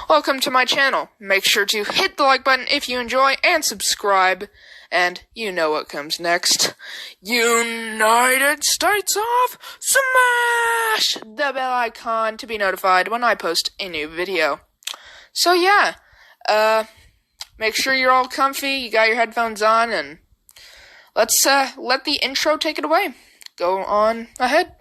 Welcome to my channel. Make sure to hit the like button if you enjoy and subscribe. And you know what comes next. United States of Smash! The bell icon to be notified when I post a new video. So yeah, make sure you're all comfy, you got your headphones on, and let's let the intro take it away. Go on ahead.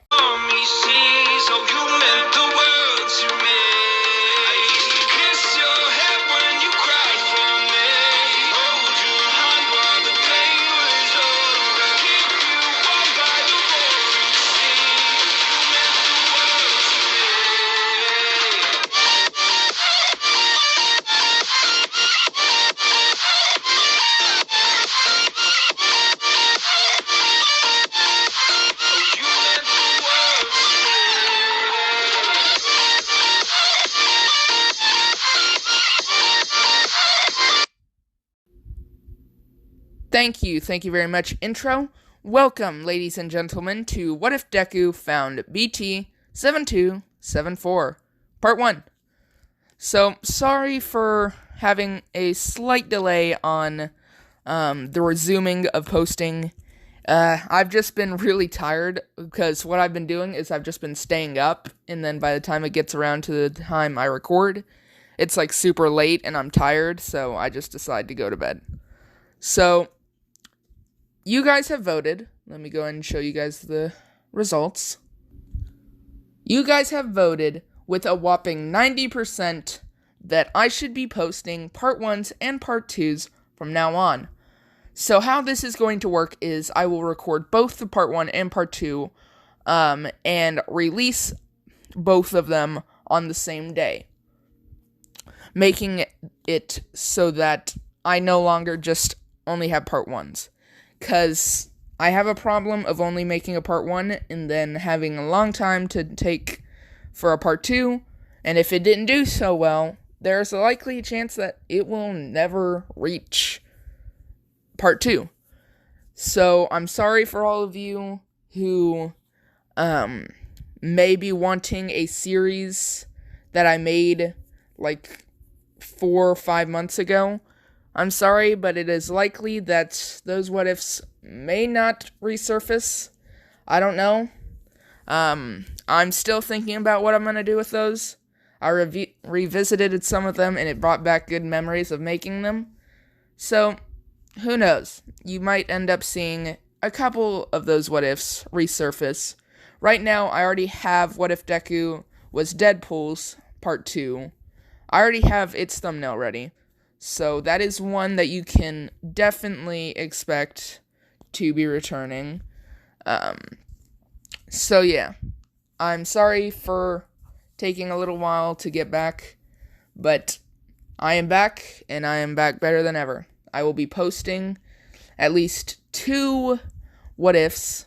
Thank you very much, intro. Welcome, ladies and gentlemen, to What If Deku Found BT-7274, Part 1. So, sorry for having a slight delay on the resuming of posting. I've just been really tired, because what I've been doing is I've just been staying up, and then by the time it gets around to the time I record, it's like super late and I'm tired, so I just decided to go to bed. So, you guys have voted. Let me go ahead and show you guys the results. You guys have voted with a whopping 90% that I should be posting Part 1s and Part 2s from now on. So how this is going to work is I will record both the Part 1 and Part 2 and release both of them on the same day, making it so that I no longer just only have Part 1s. Because I have a problem of only making a Part 1 and then having a long time to take for a Part 2, and if it didn't do so well, there's a likely chance that it will never reach Part 2. So, I'm sorry for all of you who may be wanting a series that I made like 4 or 5 months ago. I'm sorry, but it is likely that those what-ifs may not resurface. I don't know. I'm still thinking about what I'm going to do with those. I revisited some of them, and it brought back good memories of making them. So, who knows? You might end up seeing a couple of those what-ifs resurface. Right now, I already have What If Deku Was Deadpool's Part 2. I already have its thumbnail ready. So that is one that you can definitely expect to be returning. So yeah, I'm sorry for taking a little while to get back, but I am back, and I am back better than ever. I will be posting at least 2 what-ifs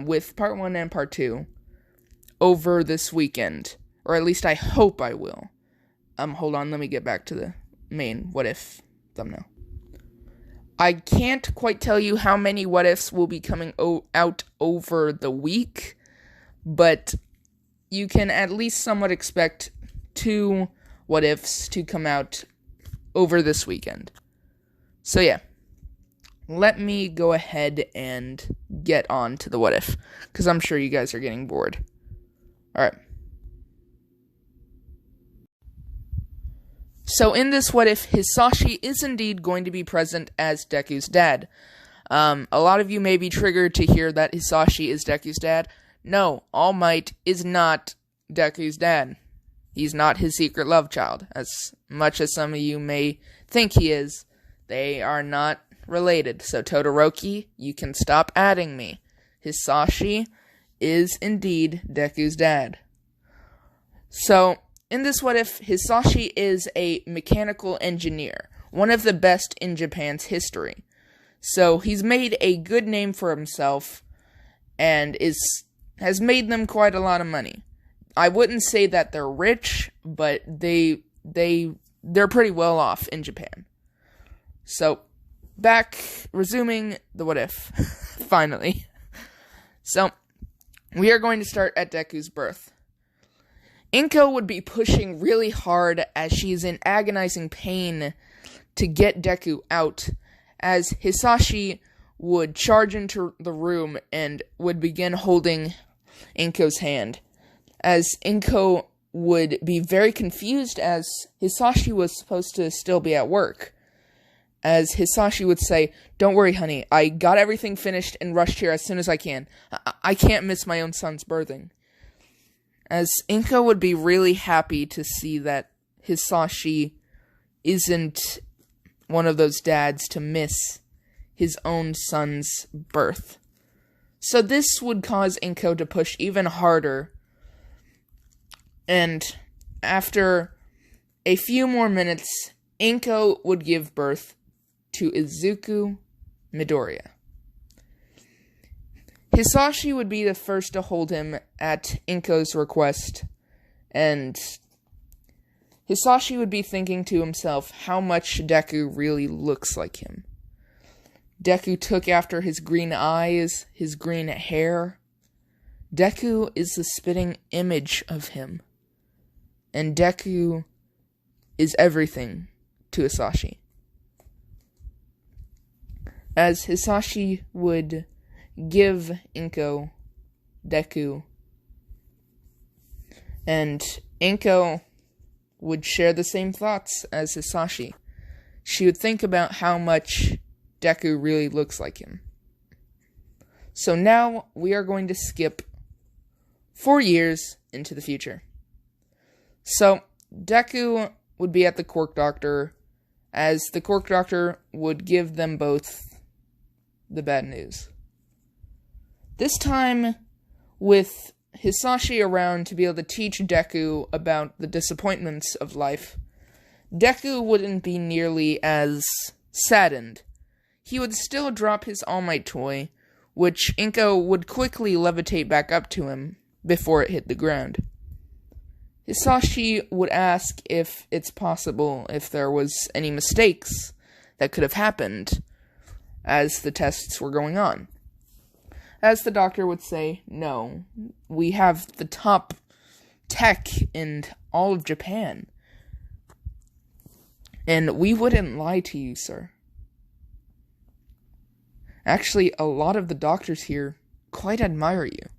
with Part 1 and Part 2 over this weekend, or at least I hope I will. Hold on, let me get back to the main what if thumbnail. I can't quite tell you how many what ifs will be coming out over the week, but you can at least somewhat expect 2 what ifs to come out over this weekend. So yeah, let me go ahead and get on to the what if, because I'm sure you guys are getting bored. Alright. So in this what if, Hisashi is indeed going to be present as Deku's dad. A lot of you may be triggered to hear that Hisashi is Deku's dad. No, All Might is not Deku's dad. He's not his secret love child. As much as some of you may think he is, they are not related. So Todoroki, you can stop adding me. Hisashi is indeed Deku's dad. So, in this what if, Hisashi is a mechanical engineer, one of the best in Japan's history. So he's made a good name for himself, and has made them quite a lot of money. I wouldn't say that they're rich, but they're pretty well off in Japan. So, resuming the what if, finally. So, we are going to start at Deku's birth. Inko would be pushing really hard as she's in agonizing pain to get Deku out, as Hisashi would charge into the room and would begin holding Inko's hand, as Inko would be very confused as Hisashi was supposed to still be at work. As Hisashi would say, "Don't worry, honey, I got everything finished and rushed here as soon as I can. I can't miss my own son's birthing." As Inko would be really happy to see that Hisashi isn't one of those dads to miss his own son's birth. So this would cause Inko to push even harder. And after a few more minutes, Inko would give birth to Izuku Midoriya. Hisashi would be the first to hold him at Inko's request, and Hisashi would be thinking to himself how much Deku really looks like him. Deku took after his green eyes, his green hair. Deku is the spitting image of him. And Deku is everything to Hisashi. As Hisashi would give Inko Deku, and Inko would share the same thoughts as Hisashi. She would think about how much Deku really looks like him. So now we are going to skip 4 years into the future. So Deku would be at the Quirk Doctor, as the Quirk Doctor would give them both the bad news. This time, with Hisashi around to be able to teach Deku about the disappointments of life, Deku wouldn't be nearly as saddened. He would still drop his All Might toy, which Inko would quickly levitate back up to him before it hit the ground. Hisashi would ask if it's possible if there was any mistakes that could have happened as the tests were going on. As the doctor would say, "No, we have the top tech in all of Japan. And we wouldn't lie to you, sir. Actually, a lot of the doctors here quite admire you.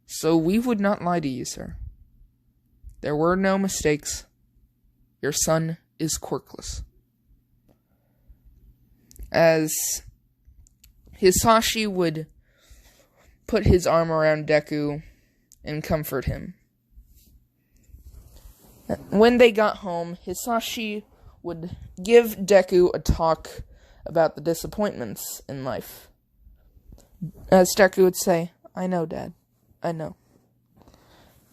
So we would not lie to you, sir. There were no mistakes. Your son is quirkless." As Hisashi would put his arm around Deku and comfort him. When they got home, Hisashi would give Deku a talk about the disappointments in life. As Deku would say, "I know, Dad. I know.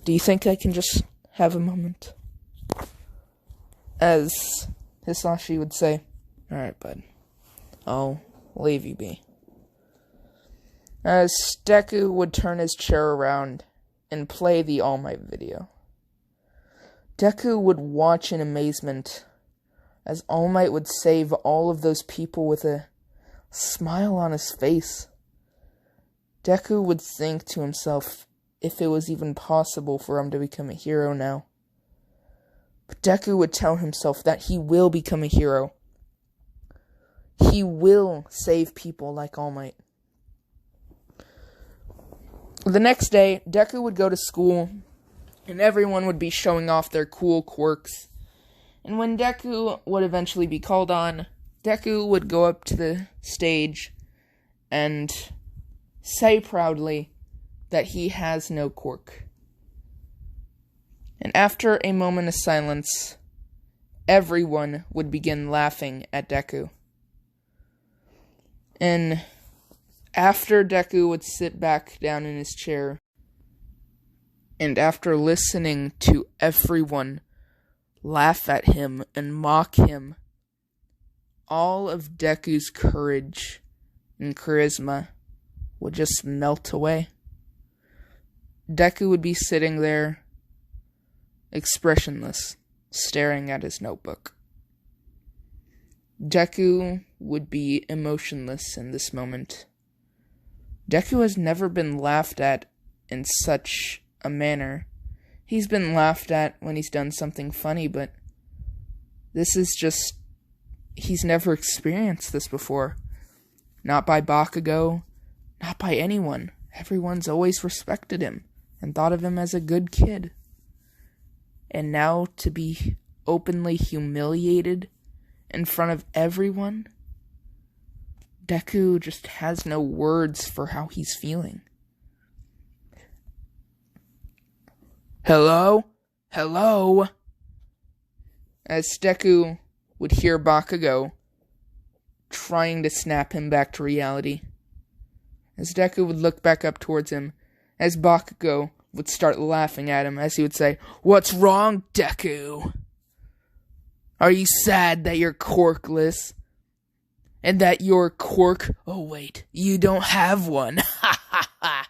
Do you think I can just have a moment?" As Hisashi would say, "Alright, bud. I'll leave you be." As Deku would turn his chair around and play the All Might video. Deku would watch in amazement as All Might would save all of those people with a smile on his face. Deku would think to himself if it was even possible for him to become a hero now. But Deku would tell himself that he will become a hero. He will save people like All Might. The next day, Deku would go to school, and everyone would be showing off their cool quirks. And when Deku would eventually be called on, Deku would go up to the stage and say proudly that he has no quirk. And after a moment of silence, everyone would begin laughing at Deku. And after Deku would sit back down in his chair, and after listening to everyone laugh at him and mock him, all of Deku's courage and charisma would just melt away. Deku would be sitting there, expressionless, staring at his notebook. Deku would be emotionless in this moment. Deku has never been laughed at in such a manner he's been laughed at when he's done something funny, but this is just, he's never experienced this before. Not by Bakugo, not by anyone. Everyone's always respected him and thought of him as a good kid. And now to be openly humiliated in front of everyone, Deku just has no words for how he's feeling. Hello? Hello? As Deku would hear Bakugo trying to snap him back to reality. As Deku would look back up towards him, as Bakugo would start laughing at him, as he would say, "What's wrong, Deku? Are you sad that you're quirkless? And that your quirk... Oh, wait, you don't have one. Ha ha ha.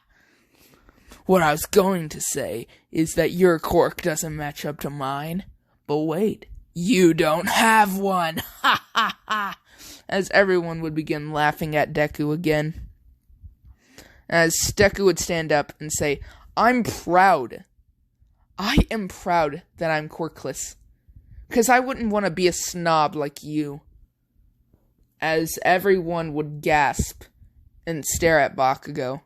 What I was going to say is that your quirk doesn't match up to mine. But wait, you don't have one. Ha ha ha." As everyone would begin laughing at Deku again. As Deku would stand up and say, "I'm proud. I am proud that I'm quirkless. Because I wouldn't want to be a snob like you." As everyone would gasp and stare at Bakugo.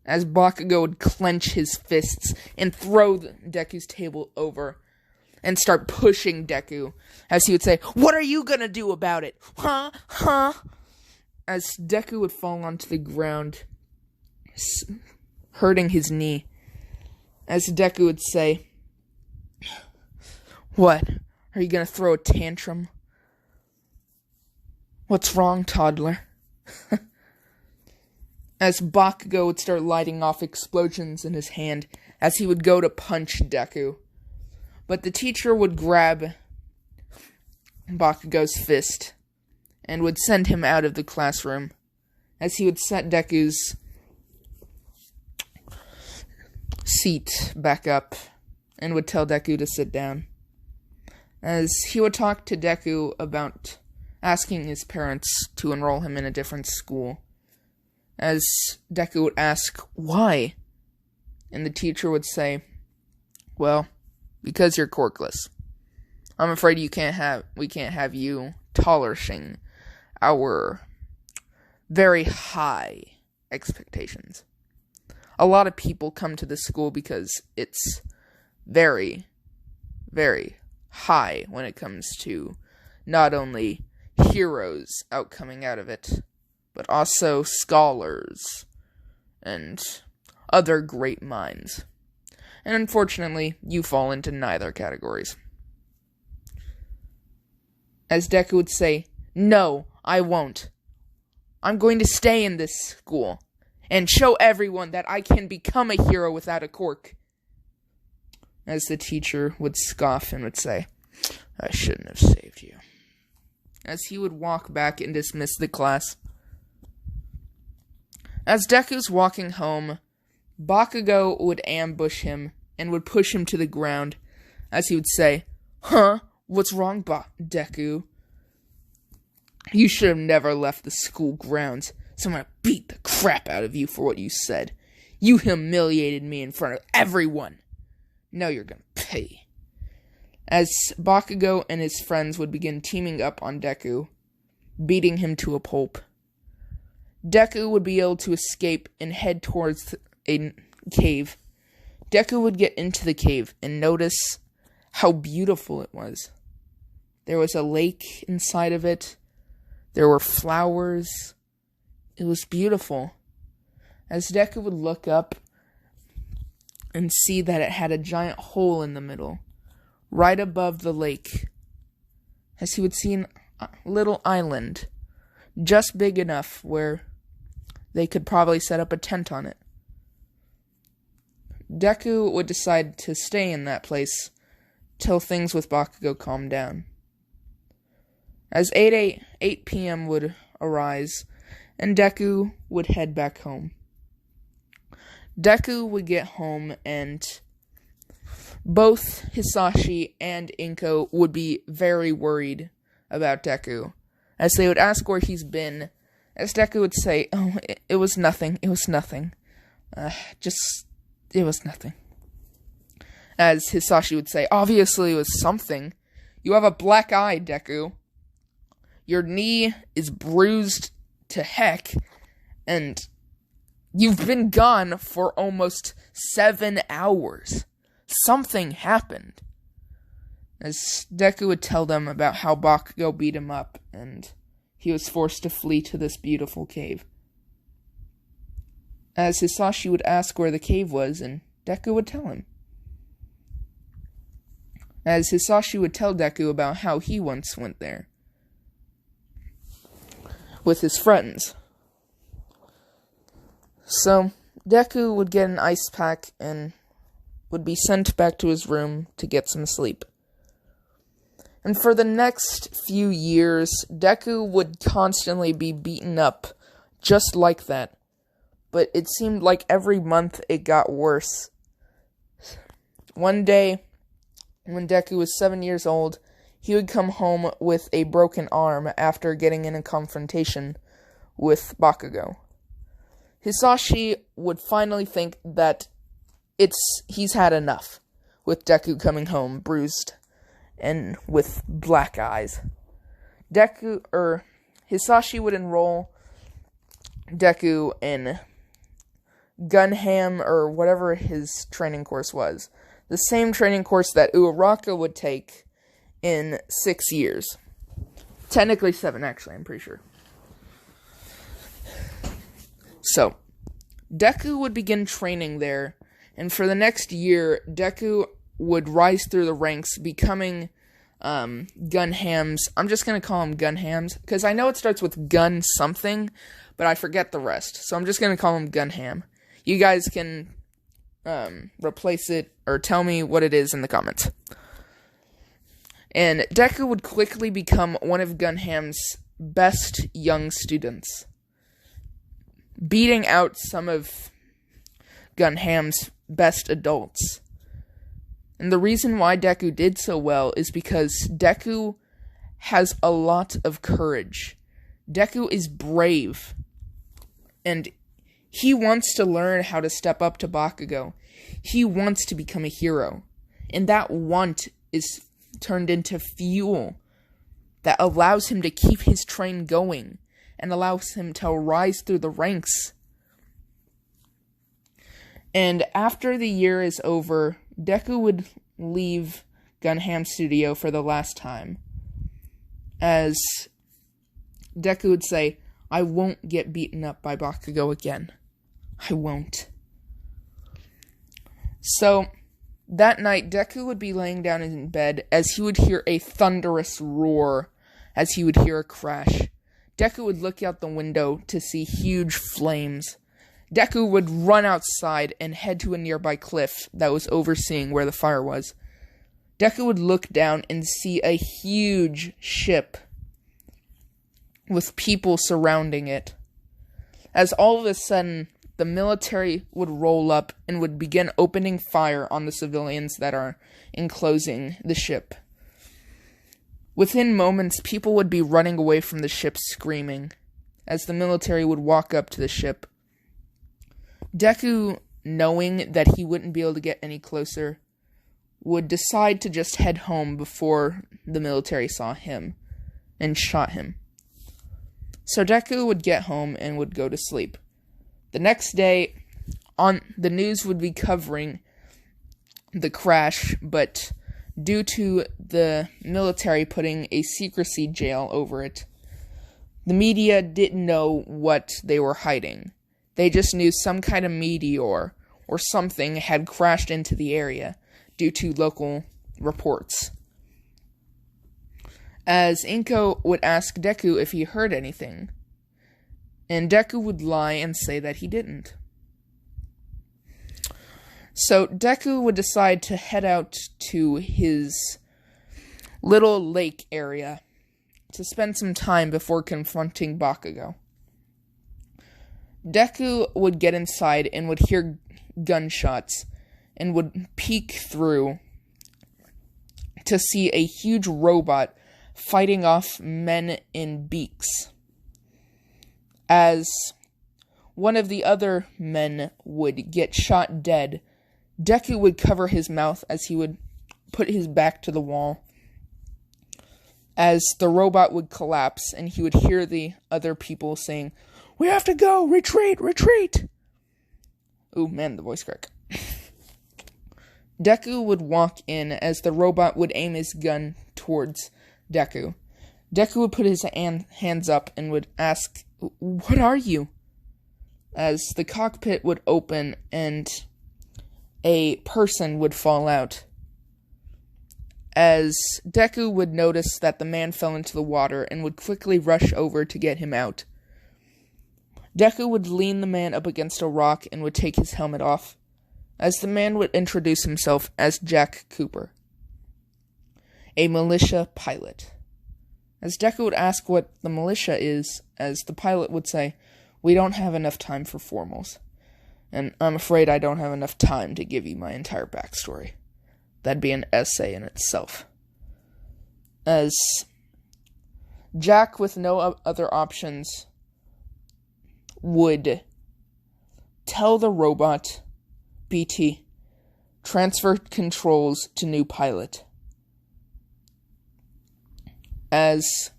As Bakugo would clench his fists and throw Deku's table over and start pushing Deku. As he would say, "What are you gonna do about it? Huh? Huh?" As Deku would fall onto the ground, hurting his knee. As Deku would say, "What? Are you gonna throw a tantrum? What's wrong, toddler?" As Bakugo would start lighting off explosions in his hand as he would go to punch Deku. But the teacher would grab Bakugo's fist and would send him out of the classroom as he would set Deku's seat back up and would tell Deku to sit down. As he would talk to Deku about asking his parents to enroll him in a different school. As Deku would ask, "Why?" And the teacher would say, "Well, because you're quirkless. I'm afraid we can't have you tolerating our very high expectations. A lot of people come to this school because it's very, very high when it comes to not only heroes coming out of it, but also scholars and other great minds. And unfortunately, you fall into neither categories." As Deku would say, "No, I won't. I'm going to stay in this school and show everyone that I can become a hero without a quirk." As the teacher would scoff and would say, "I shouldn't have saved you." As he would walk back and dismiss the class. As Deku's walking home, Bakugo would ambush him and would push him to the ground, as he would say, "Huh? What's wrong, Deku? You should have never left the school grounds, so I'm gonna beat the crap out of you for what you said. You humiliated me in front of everyone. Now you're gonna pay." As Bakugo and his friends would begin teaming up on Deku, beating him to a pulp. Deku would be able to escape and head towards a cave. Deku would get into the cave and notice how beautiful it was. There was a lake inside of it. There were flowers. It was beautiful. As Deku would look up and see that it had a giant hole in the middle, right above the lake. As he would see a little island, just big enough where they could probably set up a tent on it. Deku would decide to stay in that place till things with Bakugo calmed down. As 8 p.m. would arise, and Deku would head back home. Deku would get home, and both Hisashi and Inko would be very worried about Deku, as they would ask where he's been, as Deku would say, "Oh, it was nothing, it was nothing. It was nothing." As Hisashi would say, obviously it was something. You have a black eye, Deku. Your knee is bruised to heck, and you've been gone for almost 7 hours. Something happened. As Deku would tell them about how Bakugo beat him up, and he was forced to flee to this beautiful cave. As Hisashi would ask where the cave was, and Deku would tell him. As Hisashi would tell Deku about how he once went there with his friends. So, Deku would get an ice pack and would be sent back to his room to get some sleep. And for the next few years, Deku would constantly be beaten up just like that. But it seemed like every month it got worse. One day, when Deku was 7 years old, he would come home with a broken arm after getting in a confrontation with Bakugo. Hisashi would finally think that he's had enough with Deku coming home bruised and with black eyes. Hisashi would enroll Deku in Gunham, or whatever his training course was. The same training course that Uraraka would take in 6 years. Technically 7, actually, I'm pretty sure. So, Deku would begin training there, and for the next year, Deku would rise through the ranks, becoming Gunhams. I'm just going to call them Gunhams, because I know it starts with Gun something, but I forget the rest, so I'm just going to call him Gunham. You guys can replace it, or tell me what it is in the comments. And Deku would quickly become one of Gunham's best young students, beating out some of Gunham's best adults. And the reason why Deku did so well is because Deku has a lot of courage. Deku is brave, and he wants to learn how to step up to Bakugo. He wants to become a hero. And that want is turned into fuel that allows him to keep his train going and allows him to rise through the ranks. And after the year is over, Deku would leave Gunham Studio for the last time. As Deku would say, I won't get beaten up by Bakugo again. I won't. So, that night, Deku would be laying down in bed as he would hear a thunderous roar, as he would hear a crash. Deku would look out the window to see huge flames. Deku would run outside and head to a nearby cliff that was overseeing where the fire was. Deku would look down and see a huge ship with people surrounding it. As all of a sudden, the military would roll up and would begin opening fire on the civilians that are enclosing the ship. Within moments, people would be running away from the ship screaming, as the military would walk up to the ship. Deku, knowing that he wouldn't be able to get any closer, would decide to just head home before the military saw him and shot him. So Deku would get home and would go to sleep. The next day, the news would be covering the crash, but due to the military putting a secrecy jail over it, the media didn't know what they were hiding. They just knew some kind of meteor or something had crashed into the area due to local reports. As Inko would ask Deku if he heard anything, and Deku would lie and say that he didn't. So Deku would decide to head out to his little lake area to spend some time before confronting Bakugo. Deku would get inside and would hear gunshots and would peek through to see a huge robot fighting off men in beaks. As one of the other men would get shot dead Deku would cover his mouth as he would put his back to the wall, as the robot would collapse, and he would hear the other people saying, "We have to go! Retreat! Retreat!" Ooh, man, the voice crack. Deku would walk in as the robot would aim his gun towards Deku. Deku would put his hands up and would ask, "What are you?" As the cockpit would open and a person would fall out. As Deku would notice that the man fell into the water and would quickly rush over to get him out. Deku would lean the man up against a rock and would take his helmet off, as the man would introduce himself as Jack Cooper, a militia pilot. As Deku would ask what the militia is, as the pilot would say, "We don't have enough time for formals, and I'm afraid I don't have enough time to give you my entire backstory." That'd be an essay in itself. As Jack, with no other options, would tell the robot, BT, transfer controls to new pilot. As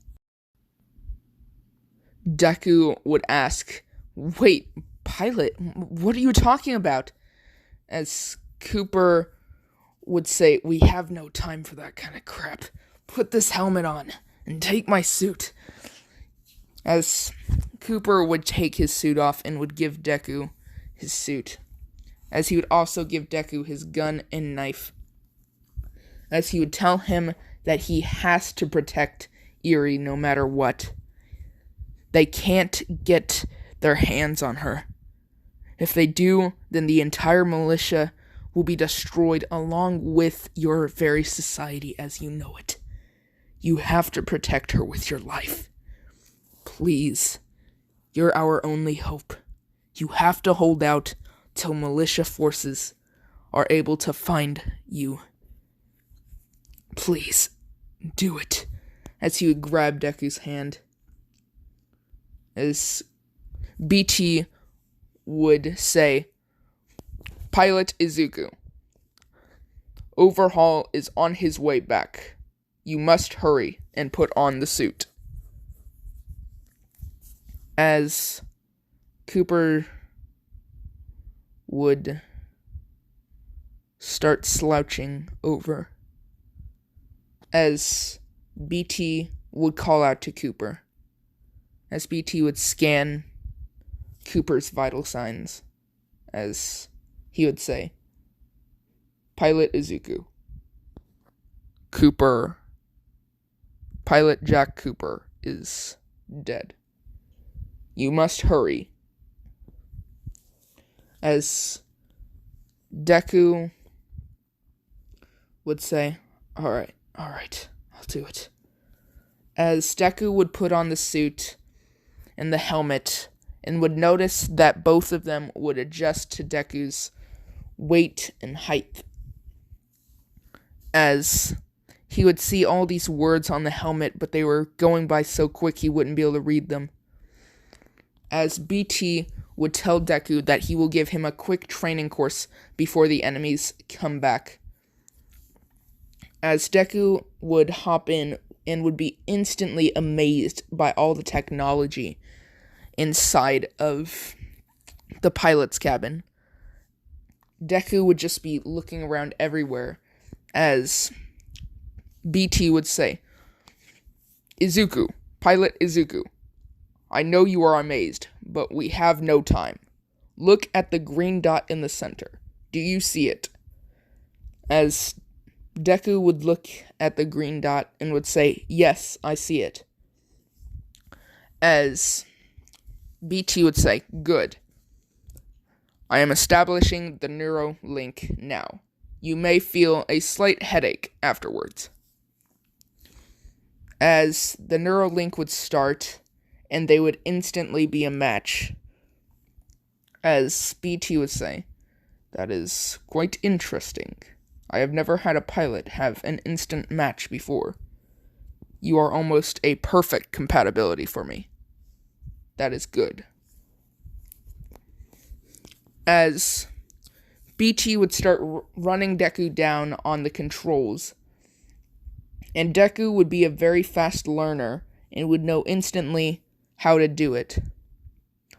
Deku would ask, "Wait, pilot? What are you talking about?" As Cooper would say, "We have no time for that kind of crap. Put this helmet on and take my suit." As Cooper would take his suit off and would give Deku his suit, as he would also give Deku his gun and knife, as he would tell him that he has to protect Eri no matter what. They can't get their hands on her. If they do, then the entire militia will be destroyed along with your very society as you know it. You have to protect her with your life. Please, you're our only hope. You have to hold out till militia forces are able to find you. Please, do it." As he would grab Deku's hand. As BT would say, "Pilot Izuku, overhaul is on his way back. You must hurry and put on the suit." As Cooper would start slouching over, as BT would call out to Cooper, as BT would scan Cooper's vital signs, as he would say, "Pilot Izuku, Cooper, Pilot Jack Cooper is dead. You must hurry." As Deku would say, all right, I'll do it." As Deku would put on the suit and the helmet, and would notice that both of them would adjust to Deku's weight and height. As he would see all these words on the helmet, but they were going by so quick he wouldn't be able to read them. As BT would tell Deku that he will give him a quick training course before the enemies come back. As Deku would hop in and would be instantly amazed by all the technology inside of the pilot's cabin. Deku would just be looking around everywhere as BT would say, "Izuku, Pilot Izuku, I know you are amazed, but we have no time. Look at the green dot in the center. Do you see it?" As Deku would look at the green dot and would say, "Yes, I see it." As BT would say, "Good. I am establishing the neuro link now. You may feel a slight headache afterwards." As the neuro link would start, and they would instantly be a match. As BT would say, "That is quite interesting. I have never had a pilot have an instant match before. You are almost a perfect compatibility for me. That is good." As BT would start running Deku down on the controls. And Deku would be a very fast learner and would know instantly how to do it.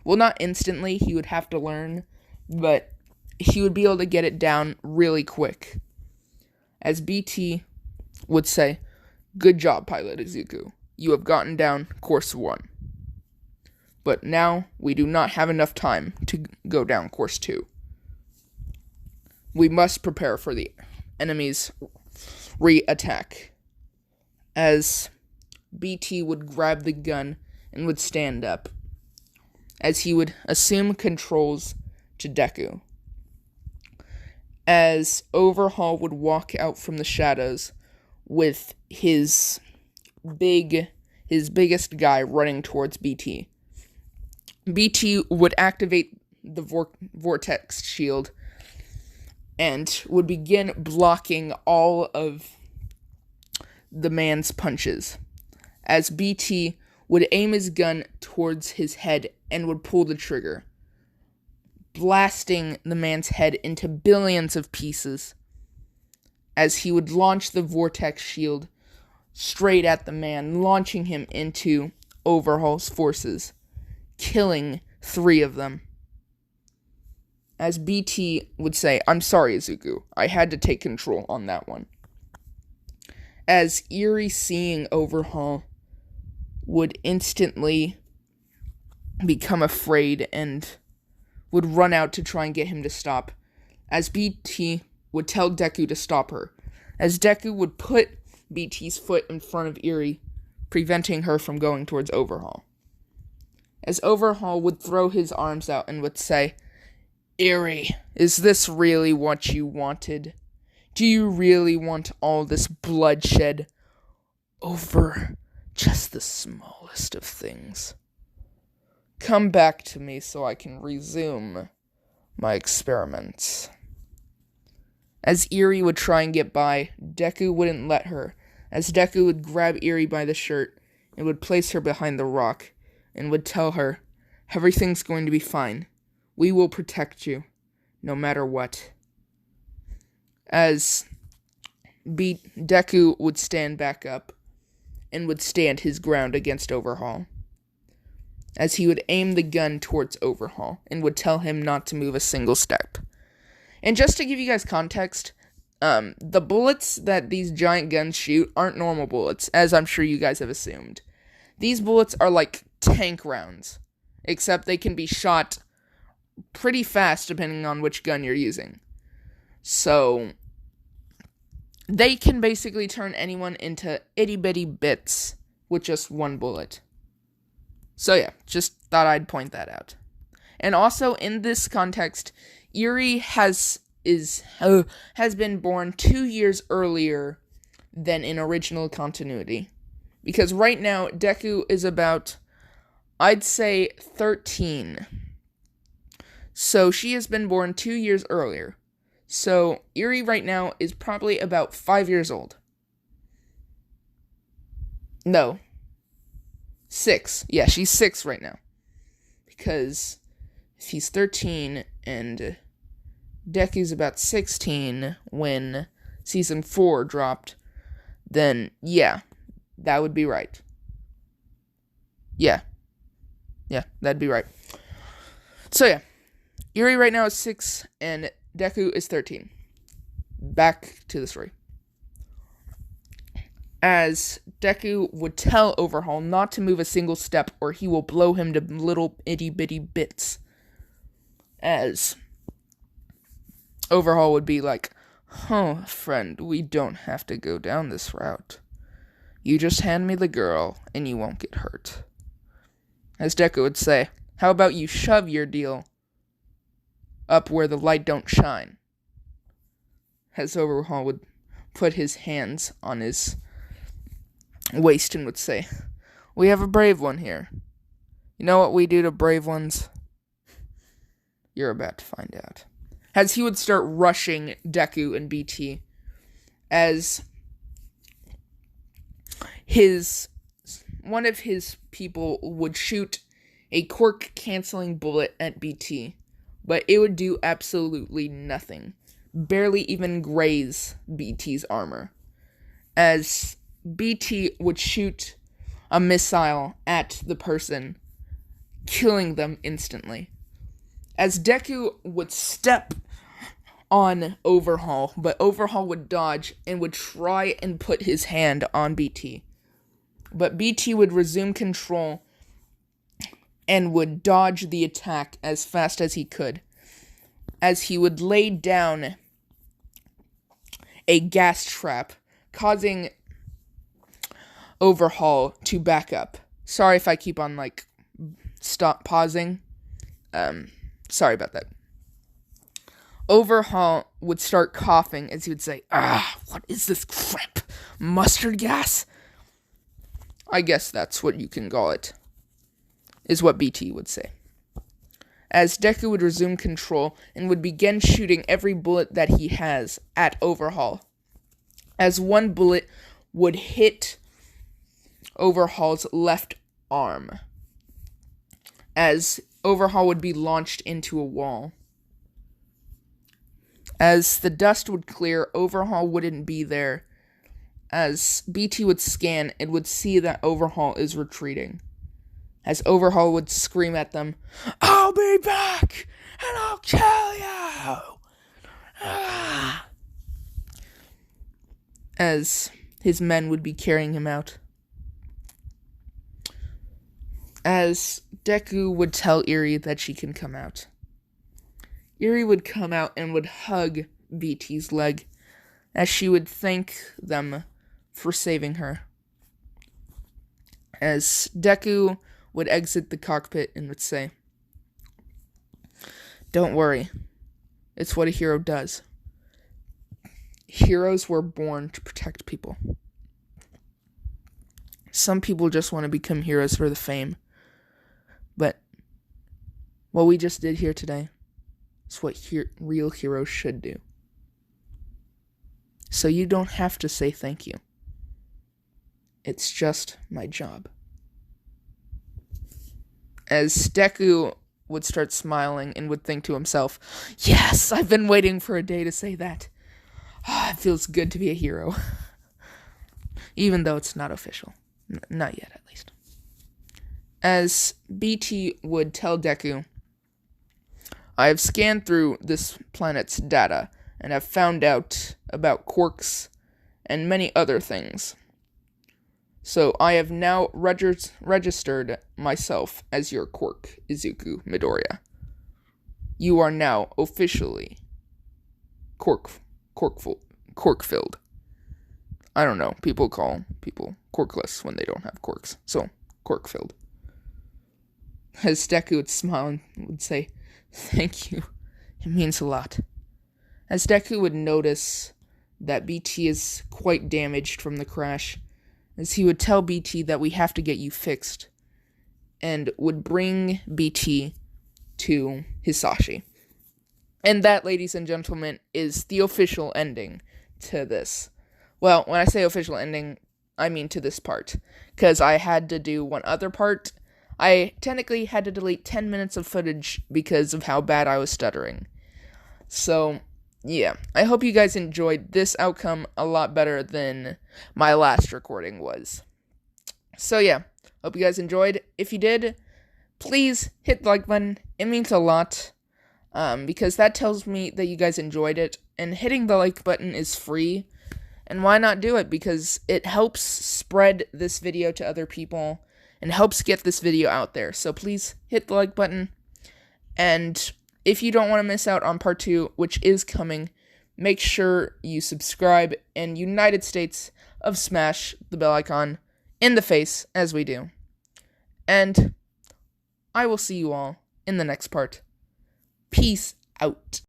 Well, not instantly, he would have to learn, but he would be able to get it down really quick. As BT would say, "Good job, Pilot Izuku. You have gotten down Course 1. But now we do not have enough time to go down Course 2. We must prepare for the enemy's re-attack." As BT would grab the gun and would stand up, as he would assume controls to Deku. As Overhaul would walk out from the shadows with his biggest guy running towards BT. BT would activate the vortex shield and would begin blocking all of the man's punches, as BT would aim his gun towards his head and would pull the trigger, blasting the man's head into billions of pieces, as he would launch the vortex shield straight at the man, launching him into Overhaul's forces, killing 3 of them. As BT would say, "I'm sorry, Izuku, I had to take control on that one." As Eri, seeing Overhaul, would instantly become afraid and would run out to try and get him to stop, as BT would tell Deku to stop her, as Deku would put BT's foot in front of Eri, preventing her from going towards Overhaul. As Overhaul would throw his arms out and would say, "Eri, is this really what you wanted? Do you really want all this bloodshed over just the smallest of things? Come back to me so I can resume my experiments." As Eri would try and get by, Deku wouldn't let her, as Deku would grab Eri by the shirt and would place her behind the rock and would tell her, "Everything's going to be fine. We will protect you, no matter what." As Deku would stand back up and would stand his ground against Overhaul, as he would aim the gun towards Overhaul and would tell him not to move a single step. And just to give you guys context, the bullets that these giant guns shoot aren't normal bullets, as I'm sure you guys have assumed. These bullets are like tank rounds, except they can be shot pretty fast depending on which gun you're using. So they can basically turn anyone into itty-bitty bits with just one bullet. So yeah, just thought I'd point that out. And also, in this context, Eri has been born 2 years earlier than in original continuity. Because right now, Deku is about, I'd say, 13. So she has been born 2 years earlier. So Eri right now is probably about 5 years old. No. 6. Yeah, she's 6 right now. Because if he's 13 and Deku's about 16 when Season 4 dropped, then yeah, that would be right. Yeah, that'd be right. So yeah, Eri right now is 6 and Deku is 13. Back to the story. As Deku would tell Overhaul not to move a single step or he will blow him to little itty-bitty bits. As Overhaul would be like, "Oh, friend, we don't have to go down this route. You just hand me the girl and you won't get hurt." As Deku would say, "How about you shove your deal up where the light don't shine?" As Overhaul would put his hands on his waist and would say, "We have a brave one here. You know what we do to brave ones? You're about to find out." As he would start rushing Deku and BT, as one of his people would shoot a quirk-canceling bullet at BT, but it would do absolutely nothing. Barely even graze BT's armor. As BT would shoot a missile at the person, killing them instantly. As Deku would step on Overhaul, but Overhaul would dodge and would try and put his hand on BT. But BT would resume control and would dodge the attack as fast as he could, as he would lay down a gas trap, causing Overhaul to back up. Sorry if I keep on, stop pausing. Sorry about that. Overhaul would start coughing as he would say, what is this crap? Mustard gas? I guess that's what you can call it, is what BT would say. As Deku would resume control and would begin shooting every bullet that he has at Overhaul. As one bullet would hit Overhaul's left arm. As Overhaul would be launched into a wall. As the dust would clear, Overhaul wouldn't be there. As BT would scan, it would see that Overhaul is retreating. As Overhaul would scream at them, "I'll be back, and I'll kill you!" As his men would be carrying him out. As Deku would tell Eri that she can come out. Eri would come out and would hug BT's leg, as she would thank them for saving her. As Deku would exit the cockpit and would say, "Don't worry, it's what a hero does. Heroes were born to protect people. Some people just want to become heroes for the fame. But what we just did here today is what real heroes should do. So you don't have to say thank you. It's just my job." As Deku would start smiling and would think to himself, "Yes, I've been waiting for a day to say that. It feels good to be a hero." Even though it's not official. Not yet, at least. As BT would tell Deku, "I have scanned through this planet's data and have found out about quirks and many other things. So I have now registered myself as your quirk, Izuku Midoriya. You are now officially quirk-filled. I don't know, people call people quirkless when they don't have quirks, so quirk-filled." As Deku would smile and would say, "Thank you, it means a lot." As Deku would notice that BT is quite damaged from the crash, as he would tell BT that we have to get you fixed, and would bring BT to Hisashi. And that, ladies and gentlemen, is the official ending to this. Well, when I say official ending, I mean to this part, because I had to do one other part. I technically had to delete 10 minutes of footage because of how bad I was stuttering. So, yeah, I hope you guys enjoyed this outcome a lot better than my last recording was. So, yeah, hope you guys enjoyed. If you did, please hit the like button. It means a lot, because that tells me that you guys enjoyed it. And hitting the like button is free. And why not do it? Because it helps spread this video to other people and helps get this video out there. So please hit the like button. And if you don't want to miss out on part 2, which is coming, make sure you subscribe and United States of smash the bell icon in the face as we do. And I will see you all in the next part. Peace out.